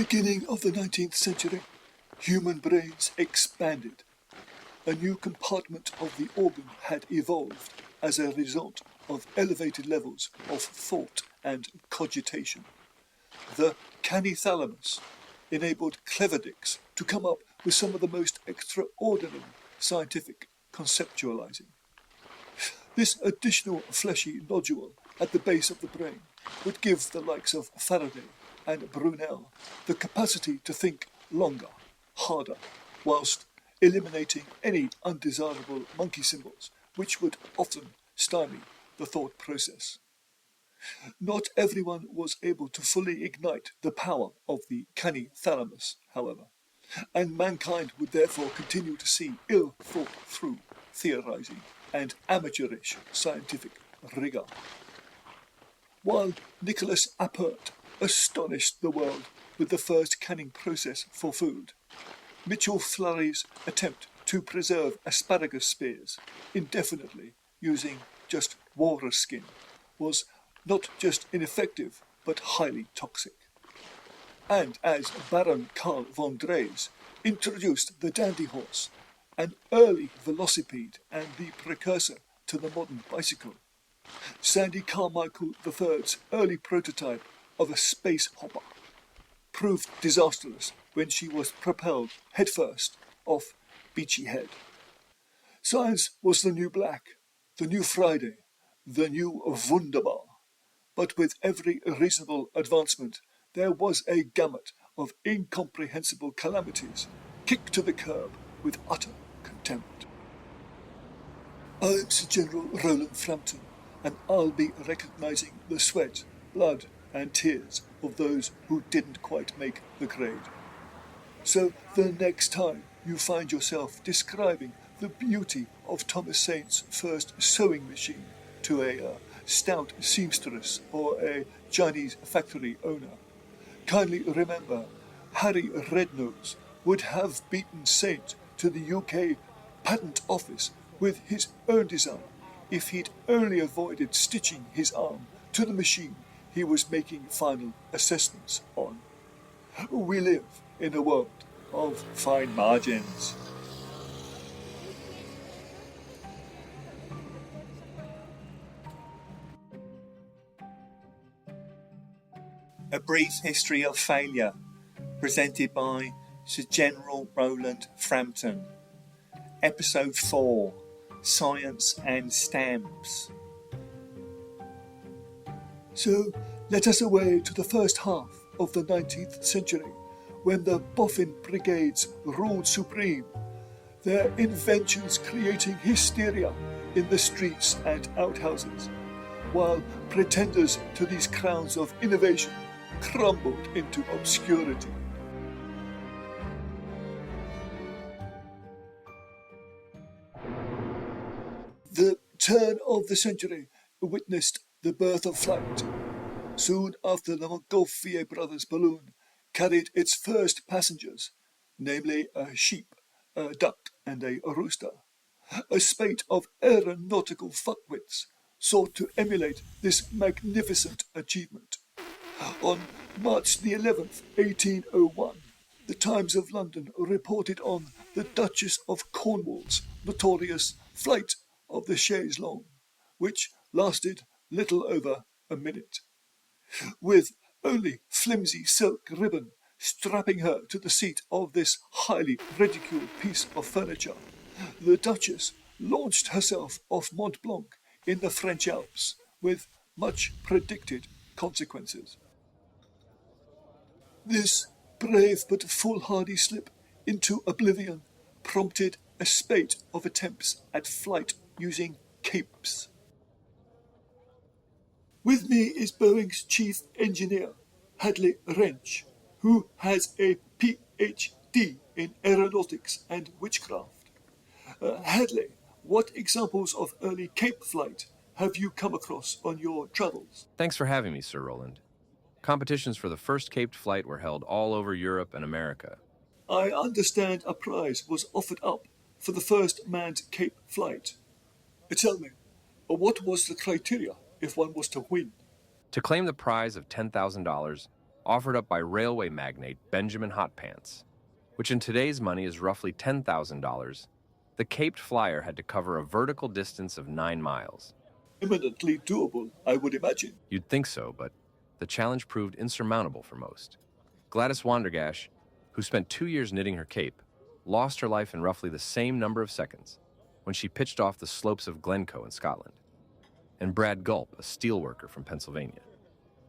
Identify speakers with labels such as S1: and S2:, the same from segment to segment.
S1: beginning of the 19th century, human brains expanded. A new compartment of the organ had evolved as a result of elevated levels of thought and cogitation. The canithalamus enabled clever dicks to come up with some of the most extraordinary scientific conceptualizing. This additional fleshy nodule at the base of the brain would give the likes of Faraday and Brunel the capacity to think longer, harder, whilst eliminating any undesirable monkey symbols which would often stymie the thought process. Not everyone was able to fully ignite the power of the canithalamus, however, and mankind would therefore continue to see ill thought through theorizing and amateurish scientific rigour. While Nicholas Appert astonished the world with the first canning process for food, Mitchell Flurry's attempt to preserve asparagus spears indefinitely using just walrus skin was not just ineffective but highly toxic. And as Baron Karl von Drees introduced the dandy horse, an early velocipede and the precursor to the modern bicycle, Sandy Carmichael III's early prototype of a space hopper proved disastrous when she was propelled headfirst off Beachy Head. Science was the new black, the new Friday, the new Wunderbar. But with every reasonable advancement, there was a gamut of incomprehensible calamities kicked to the curb with utter contempt. I'm Sir General Roland Frampton, and I'll be recognising the sweat, blood and tears of those who didn't quite make the grade. So the next time you find yourself describing the beauty of Thomas Saint's first sewing machine to a stout seamstress or a Chinese factory owner, kindly remember Harry Rednose would have beaten Saint to the UK Patent Office with his own design if he'd only avoided stitching his arm to the machine he was making final assessments on. We live in a world of fine margins.
S2: A Brief History of Failure, presented by Sir General Roland Frampton. Episode 4, Science and Stamps.
S1: So let us away to the first half of the 19th century, when the boffin brigades ruled supreme, their inventions creating hysteria in the streets and outhouses, while pretenders to these crowns of innovation crumbled into obscurity. The turn of the century witnessed the birth of flight. Soon after the Montgolfier brothers' balloon carried its first passengers, namely a sheep, a duck and a rooster, a spate of aeronautical fuckwits sought to emulate this magnificent achievement. On March the 11th, 1801, the Times of London reported on the Duchess of Cornwall's notorious flight of the chaise longue, which lasted little over a minute, with only flimsy silk ribbon strapping her to the seat of this highly ridiculed piece of furniture. The Duchess launched herself off Mont Blanc in the French Alps with much predicted consequences. This brave but foolhardy slip into oblivion prompted a spate of attempts at flight using capes. With me is Boeing's chief engineer, Hadley Wrench, who has a PhD in aeronautics and witchcraft. Hadley, what examples of early cape flight have you come across on your travels?
S3: Thanks for having me, Sir Roland. Competitions for the first caped flight were held all over Europe and America.
S1: I understand a prize was offered up for the first manned cape flight. Tell me, what was the criteria if one was to win?
S3: To claim the prize of $10,000, offered up by railway magnate Benjamin Hotpants, which in today's money is roughly $10,000, the Caped Flyer had to cover a vertical distance of 9 miles.
S1: Eminently doable, I would imagine.
S3: You'd think so, but the challenge proved insurmountable for most. Gladys Wandergash, who spent 2 years knitting her cape, lost her life in roughly the same number of seconds when she pitched off the slopes of Glencoe in Scotland. And Brad Gulp, a steelworker from Pennsylvania,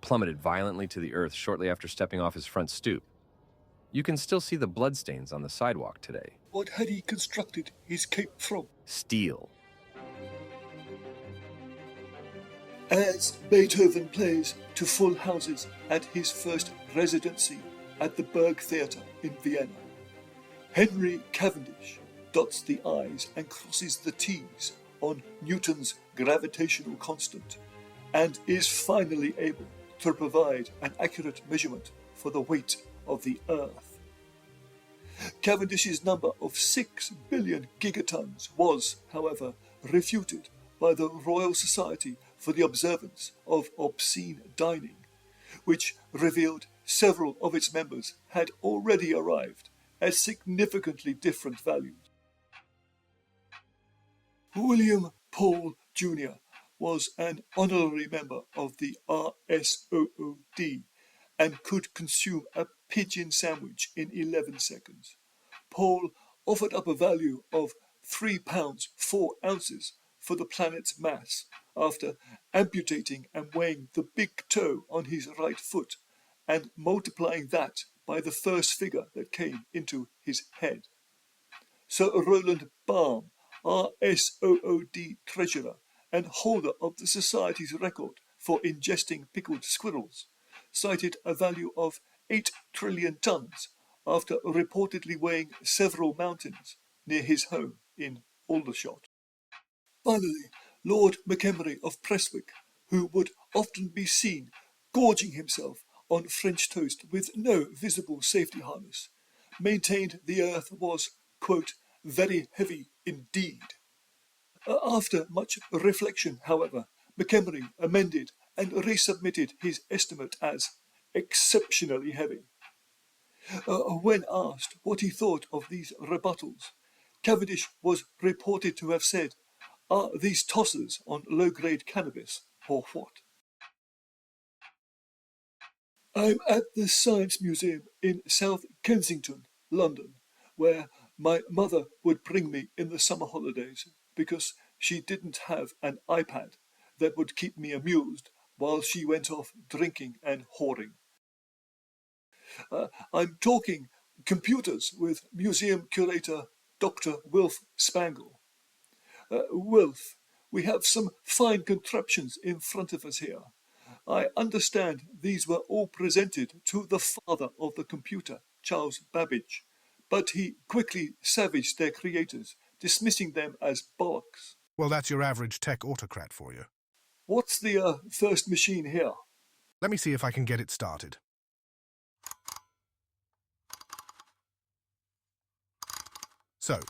S3: plummeted violently to the earth shortly after stepping off his front stoop. You can still see the bloodstains on the sidewalk today.
S1: What had he constructed his cape from?
S3: Steel.
S1: As Beethoven plays to full houses at his first residency at the Berg Theatre in Vienna, Henry Cavendish dots the I's and crosses the T's on Newton's gravitational constant and is finally able to provide an accurate measurement for the weight of the Earth. Cavendish's number of 6 billion gigatons was, however, refuted by the Royal Society for the Observance of Obscene Dining, which revealed several of its members had already arrived at significantly different values. William Paul Jr. was an honorary member of the RSOOD and could consume a pigeon sandwich in 11 seconds. Paul offered up a value of £3 4 ounces for the planet's mass after amputating and weighing the big toe on his right foot and multiplying that by the first figure that came into his head. Sir Roland Baum, RSOOD treasurer and holder of the Society's record for ingesting pickled squirrels, cited a value of 8 trillion tons after reportedly weighing several mountains near his home in Aldershot. Finally, Lord McEmery of Prestwick, who would often be seen gorging himself on French toast with no visible safety harness, maintained the earth was, quote, very heavy indeed. After much reflection, however, McEmery amended and resubmitted his estimate as exceptionally heavy. When asked what he thought of these rebuttals, Cavendish was reported to have said, "Are these tossers on low-grade cannabis, or what?" I'm at the Science Museum in South Kensington, London, where my mother would bring me in the summer holidays because she didn't have an iPad that would keep me amused while she went off drinking and whoring. I'm talking computers with museum curator Dr. Wilf Spangle. Wilf, we have some fine contraptions in front of us here. I understand these were all presented to the father of the computer, Charles Babbage, but he quickly savaged their creators, dismissing them as bollocks.
S4: Well, that's your average tech autocrat for you.
S1: What's the first machine here?
S4: Let me see if I can get it started. So,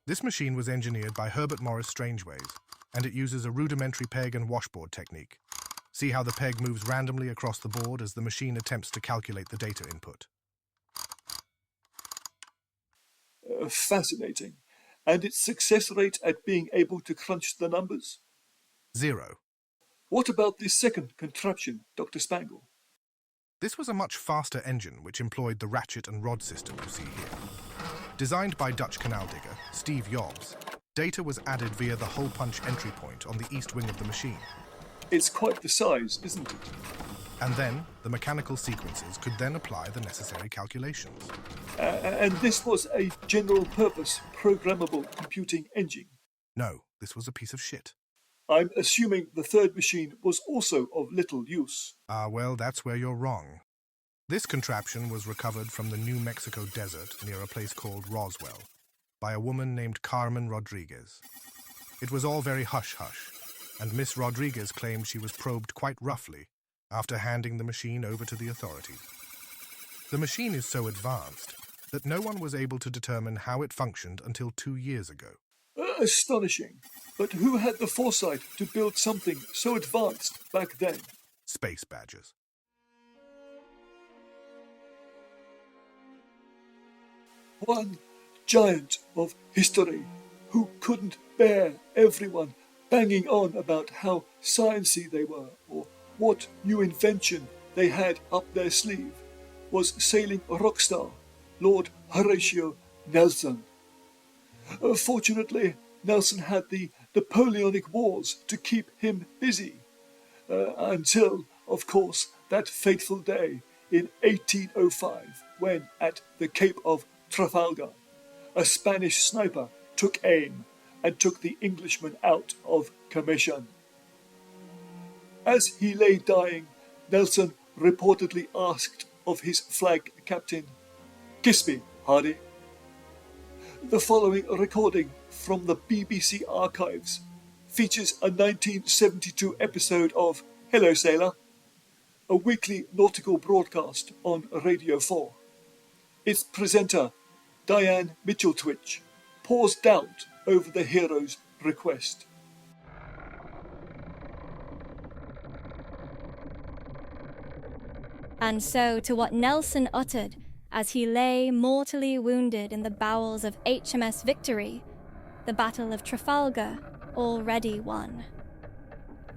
S4: this machine was engineered by Herbert Morris Strangeways, and it uses a rudimentary peg and washboard technique. See how the peg moves randomly across the board as the machine attempts to calculate the data input.
S1: Fascinating. And its success rate at being able to crunch the numbers?
S4: 0.
S1: What about this second contraption, Dr. Spangle?
S4: This was a much faster engine which employed the ratchet and rod system you see here. Designed by Dutch canal digger Steve Jobs, data was added via the hole punch entry point on the east wing of the machine.
S1: It's quite the size, isn't it?
S4: And then, the mechanical sequences could then apply the necessary calculations.
S1: And this was a general-purpose programmable computing engine?
S4: No, this was a piece of shit.
S1: I'm assuming the third machine was also of little use.
S4: Well, that's where you're wrong. This contraption was recovered from the New Mexico desert near a place called Roswell by a woman named Carmen Rodriguez. It was all very hush-hush, and Miss Rodriguez claimed she was probed quite roughly after handing the machine over to the authorities. The machine is so advanced that no one was able to determine how it functioned until 2 years ago.
S1: Astonishing. But who had the foresight to build something so advanced back then?
S4: Space badgers.
S1: One giant of history who couldn't bear everyone banging on about how sciencey they were or what new invention they had up their sleeve was sailing rock star Lord Horatio Nelson. Fortunately, Nelson had the Napoleonic Wars to keep him busy, until, of course, that fateful day in 1805 when, at the Cape of Trafalgar, a Spanish sniper took aim and took the Englishman out of commission. As he lay dying, Nelson reportedly asked of his flag captain, "Kiss me, Hardy." The following recording from the BBC archives features a 1972 episode of Hello Sailor, a weekly nautical broadcast on Radio 4. Its presenter, Diane Mitchell-Twitch, pours doubt over the hero's request.
S5: And so to what Nelson uttered as he lay mortally wounded in the bowels of HMS Victory, the Battle of Trafalgar already won.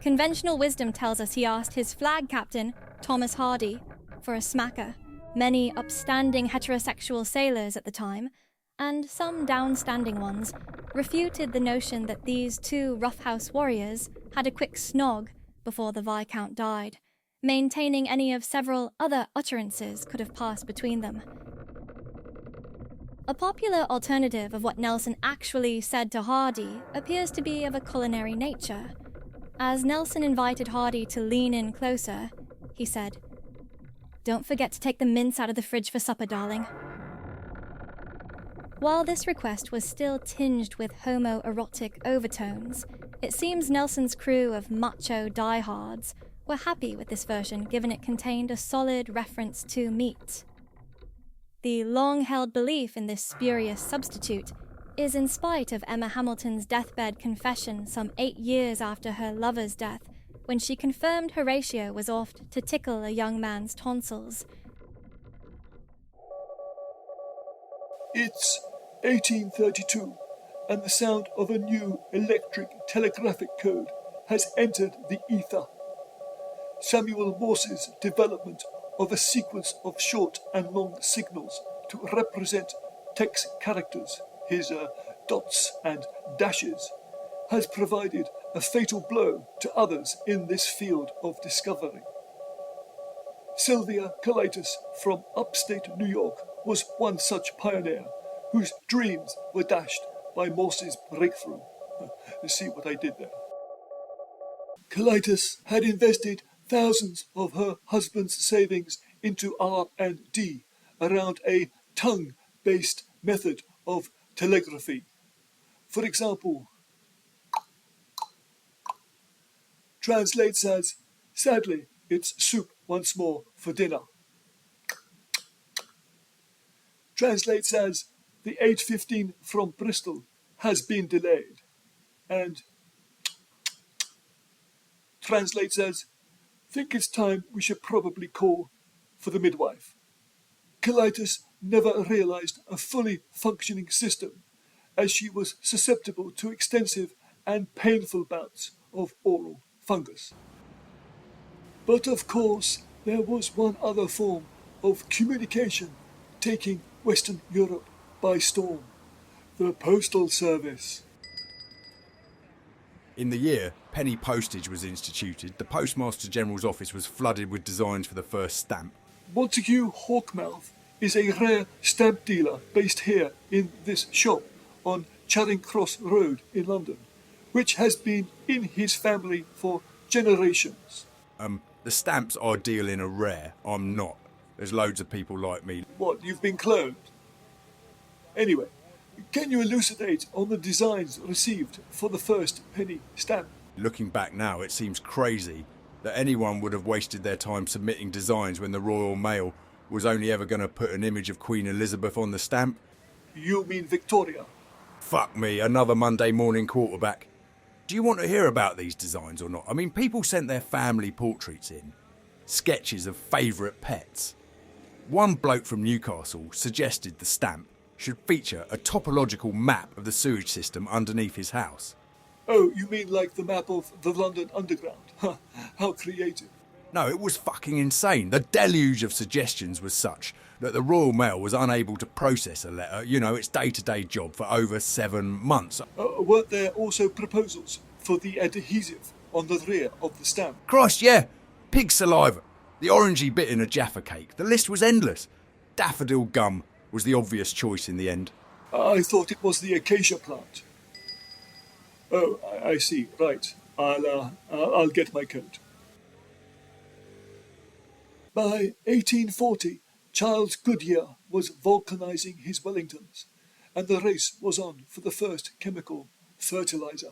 S5: Conventional wisdom tells us he asked his flag captain, Thomas Hardy, for a smacker. Many upstanding heterosexual sailors at the time, and some downstanding ones, refuted the notion that these two roughhouse warriors had a quick snog before the Viscount died, maintaining any of several other utterances could have passed between them. A popular alternative of what Nelson actually said to Hardy appears to be of a culinary nature. As Nelson invited Hardy to lean in closer, he said, "Don't forget to take the mince out of the fridge for supper, darling." While this request was still tinged with homoerotic overtones, it seems Nelson's crew of macho diehards were happy with this version given it contained a solid reference to meat. The long-held belief in this spurious substitute is in spite of Emma Hamilton's deathbed confession some 8 years after her lover's death, when she confirmed Horatio was oft to tickle a young man's tonsils.
S1: It's 1832, and the sound of a new electric telegraphic code has entered the ether. Samuel Morse's development of a sequence of short and long signals to represent text characters, his dots and dashes, has provided a fatal blow to others in this field of discovery. Sylvia Colitis from upstate New York was one such pioneer whose dreams were dashed by Morse's breakthrough. See what I did there. Colitis had invested thousands of her husband's savings into R&D around a tongue-based method of telegraphy. For example, translates as, "Sadly, it's soup once more for dinner." Translates as, "The 8:15 from Bristol has been delayed." And translates as, "Think it's time we should probably call for the midwife." Colitis never realized a fully functioning system, as she was susceptible to extensive and painful bouts of oral fungus. But of course, there was one other form of communication taking Western Europe by storm: the postal service.
S6: In the year penny postage was instituted, the Postmaster General's office was flooded with designs for the first stamp.
S1: Montague Hawkmouth is a rare stamp dealer based here in this shop on Charing Cross Road in London, which has been in his family for generations.
S6: The stamps I deal in are rare. I'm not. There's loads of people like me.
S1: What, you've been cloned? Anyway, can you elucidate on the designs received for the first penny stamp?
S6: Looking back now, it seems crazy that anyone would have wasted their time submitting designs when the Royal Mail was only ever going to put an image of Queen Elizabeth on the stamp.
S1: You mean Victoria?
S6: Fuck me, another Monday morning quarterback. Do you want to hear about these designs or not? I mean, people sent their family portraits in, sketches of favourite pets. One bloke from Newcastle suggested the stamp should feature a topological map of the sewage system underneath his house.
S1: Oh, you mean like the map of the London Underground? Huh, how creative.
S6: No, it was fucking insane. The deluge of suggestions was such that the Royal Mail was unable to process a letter, its day-to-day job, for over 7 months.
S1: Weren't there also proposals for the adhesive on the rear of the stamp?
S6: Christ, yeah! Pig saliva, the orangey bit in a Jaffa cake. The list was endless. Daffodil gum was the obvious choice in the end.
S1: I thought it was the acacia plant. Oh, I see. Right. I'll get my coat. By 1840, Charles Goodyear was vulcanizing his Wellingtons, and the race was on for the first chemical fertiliser.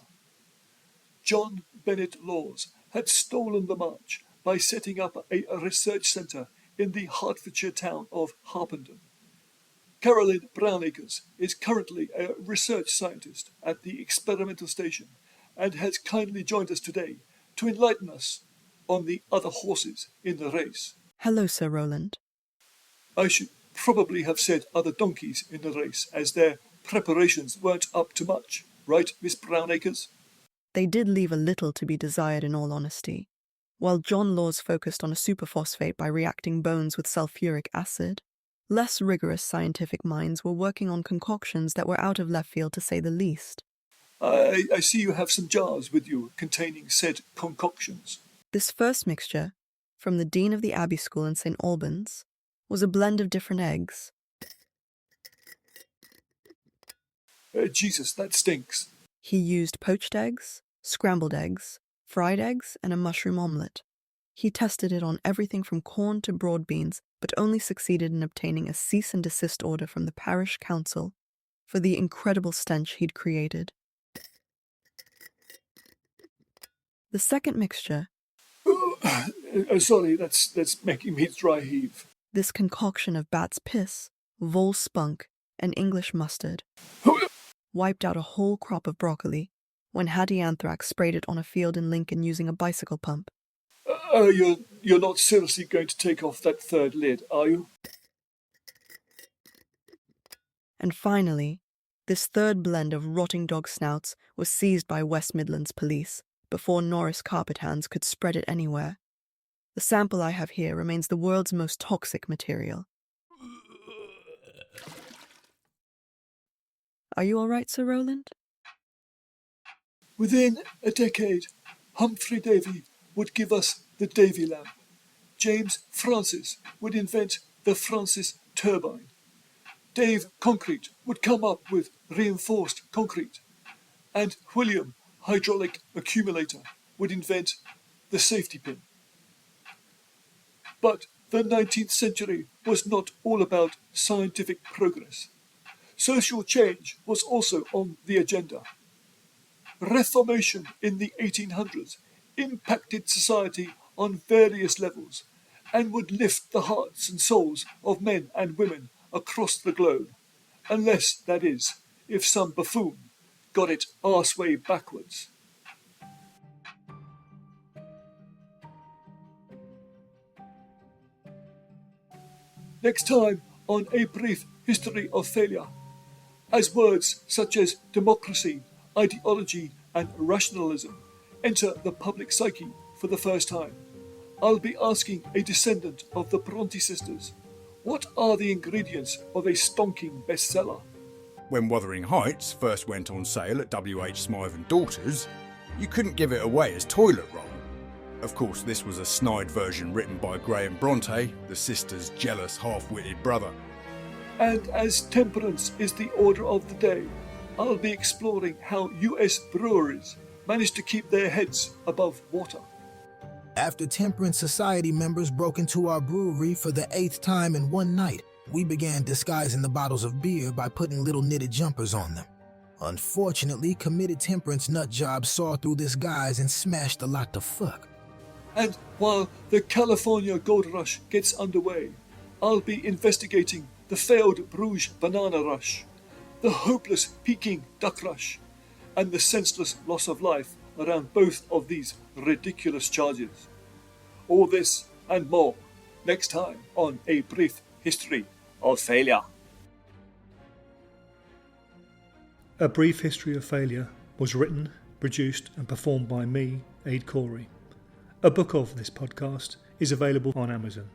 S1: John Bennett Laws had stolen the march by setting up a research centre in the Hertfordshire town of Harpenden. Caroline Brownacres is currently a research scientist at the experimental station and has kindly joined us today to enlighten us on the other horses in the race.
S7: Hello, Sir Roland.
S1: I should probably have said other donkeys in the race, as their preparations weren't up to much, right, Miss Brownacres?
S7: They did leave a little to be desired, in all honesty. While John Laws focused on a superphosphate by reacting bones with sulfuric acid, less rigorous scientific minds were working on concoctions that were out of left field, to say the least.
S1: I see you have some jars with you containing said concoctions.
S7: This first mixture, from the Dean of the Abbey School in St. Albans, was a blend of different eggs.
S1: Jesus, that stinks.
S7: He used poached eggs, scrambled eggs, fried eggs, and a mushroom omelette. He tested it on everything from corn to broad beans, but only succeeded in obtaining a cease and desist order from the parish council for the incredible stench he'd created. The second mixture...
S1: Sorry, that's making me dry heave.
S7: This concoction of bat's piss, vole spunk, and English mustard wiped out a whole crop of broccoli when Hattie Anthrax sprayed it on a field in Lincoln using a bicycle pump.
S1: You're not seriously going to take off that third lid, are you?
S7: And finally, this third blend of rotting dog snouts was seized by West Midlands police before Norris carpet hands could spread it anywhere. The sample I have here remains the world's most toxic material. Are you all right, Sir Roland?
S1: Within a decade, Humphrey Davy would give us the Davy lamp. James Francis would invent the Francis turbine. Dave Concrete would come up with reinforced concrete. And William Hydraulic Accumulator would invent the safety pin. But the 19th century was not all about scientific progress. Social change was also on the agenda. Reformation in the 1800s impacted society on various levels and would lift the hearts and souls of men and women across the globe, unless, that is, if some buffoon got it arse-way backwards. Next time on A Brief History of Failure, as words such as democracy, ideology and rationalism enter the public psyche for the first time, I'll be asking a descendant of the Bronte sisters, what are the ingredients of a stonking bestseller?
S6: When Wuthering Heights first went on sale at W.H. Smythe and Daughters, you couldn't give it away as toilet roll. Of course, this was a snide version written by Graham Bronte, the sisters' jealous half-witted brother.
S1: And as temperance is the order of the day, I'll be exploring how US breweries manage to keep their heads above water.
S8: After Temperance Society members broke into our brewery for the 8th time in one night, we began disguising the bottles of beer by putting little knitted jumpers on them. Unfortunately, committed temperance nutjobs saw through this guise and smashed a lot to fuck.
S1: And while the California gold rush gets underway, I'll be investigating the failed Bruges banana rush, the hopeless Peking duck rush, and the senseless loss of life around both of these ridiculous charges. All this and more next time on A Brief History of Failure. A Brief History of Failure was written, produced and performed by me, Aid Corey. A book of this podcast is available on Amazon.